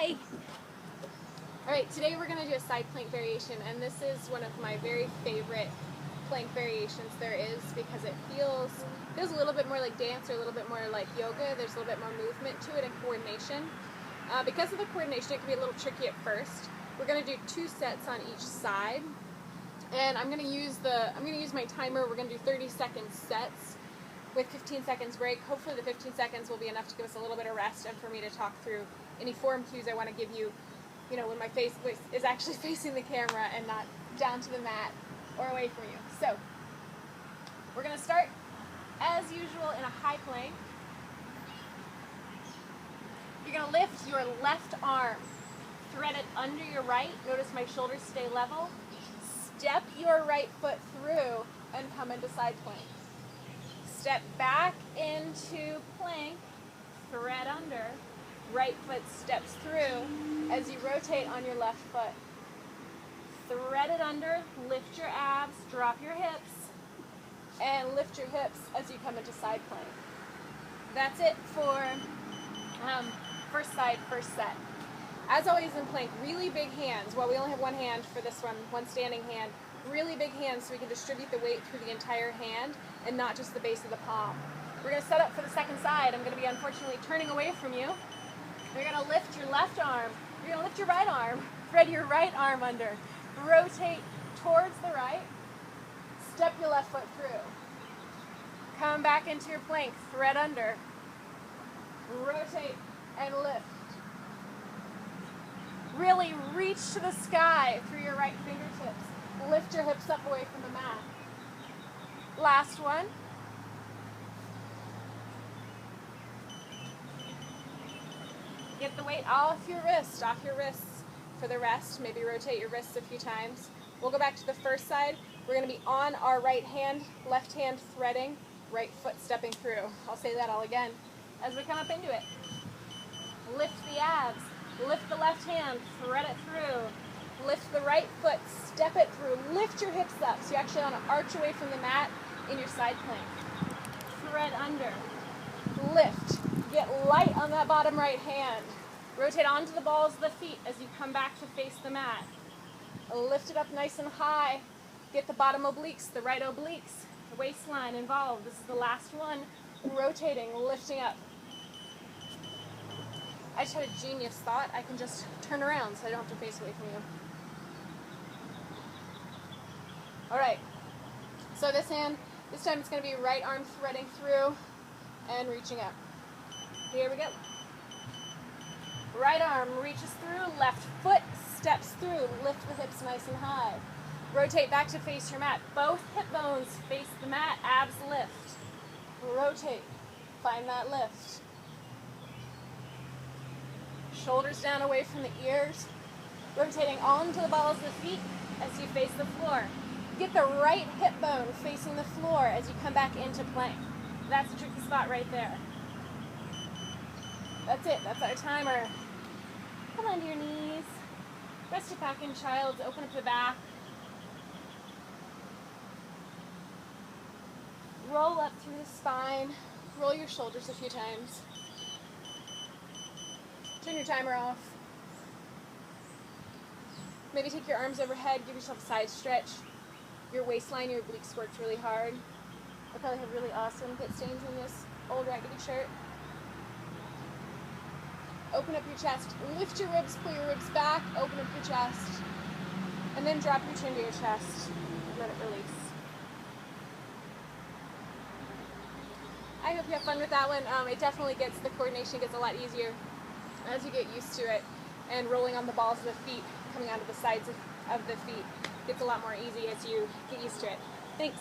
Hi! Alright, today we're going to do a side plank variation, and this is one of my very favorite plank variations there is because it feels a little bit more like dance or a little bit more like yoga. There's a little bit more movement to it and coordination. Because of the coordination, it can be a little tricky at first. We're going to do 2 sets on each side, and I'm going to use my timer. We're going to do 30-second sets with 15 seconds break. Hopefully the 15 seconds will be enough to give us a little bit of rest and for me to talk through any form cues I want to give you, when my face is actually facing the camera and not down to the mat or away from you. So, we're going to start, as usual, in a high plank. You're going to lift your left arm, thread it under your right. Notice my shoulders stay level. Step your right foot through and come into side plank. Step back into plank, thread under, right foot steps through as you rotate on your left foot. Thread it under, lift your abs, drop your hips, and lift your hips as you come into side plank. That's it for first side, first set. As always in plank, really big hands. Well, we only have one hand for this one standing hand. Really big hands so we can distribute the weight through the entire hand and not just the base of the palm. We're going to set up for the second side. I'm going to be unfortunately turning away from you. You're going to lift your left arm. You're going to lift your right arm. Thread your right arm under. Rotate towards the right. Step your left foot through. Come back into your plank. Thread under. Rotate and lift. Really reach to the sky through your right fingertips. Lift your hips up away from the mat. Last one. Get the weight off your wrists for the rest. Maybe rotate your wrists a few times. We'll go back to the first side. We're going to be on our right hand, left hand threading, right foot stepping through. I'll say that all again as we come up into it. Lift the abs. Lift the left hand, thread it through. Lift the right foot, step it through. Lift your hips up so you actually want to arch away from the mat in your side plank. Thread under. Lift. Get light on that bottom right hand. Rotate onto the balls of the feet as you come back to face the mat. Lift it up nice and high. Get the bottom obliques, the right obliques, the waistline involved. This is the last one. Rotating, lifting up. I just had a genius thought. I can just turn around so I don't have to face away from you. Alright, so this time it's going to be right arm threading through and reaching up. Here we go. Right arm reaches through, left foot steps through, lift the hips nice and high. Rotate back to face your mat. Both hip bones face the mat, abs lift. Rotate, find that lift. Shoulders down away from the ears. Rotating onto the balls of the feet as you face the floor. Get the right hip bone facing the floor as you come back into plank. That's a tricky spot right there. That's it. That's our timer. Come onto your knees. Rest your back in child's. Open up the back. Roll up through the spine. Roll your shoulders a few times. Turn your timer off. Maybe take your arms overhead. Give yourself a side stretch. Your waistline, your obliques worked really hard. I probably have really awesome pit stains in this old raggedy shirt. Open up your chest. Lift your ribs, pull your ribs back. Open up your chest. And then drop your chin to your chest. And let it release. I hope you have fun with that one. It definitely the coordination gets a lot easier as you get used to it. And rolling on the balls of the feet, coming onto the sides of the feet, gets a lot more easy as you get used to it. Thanks.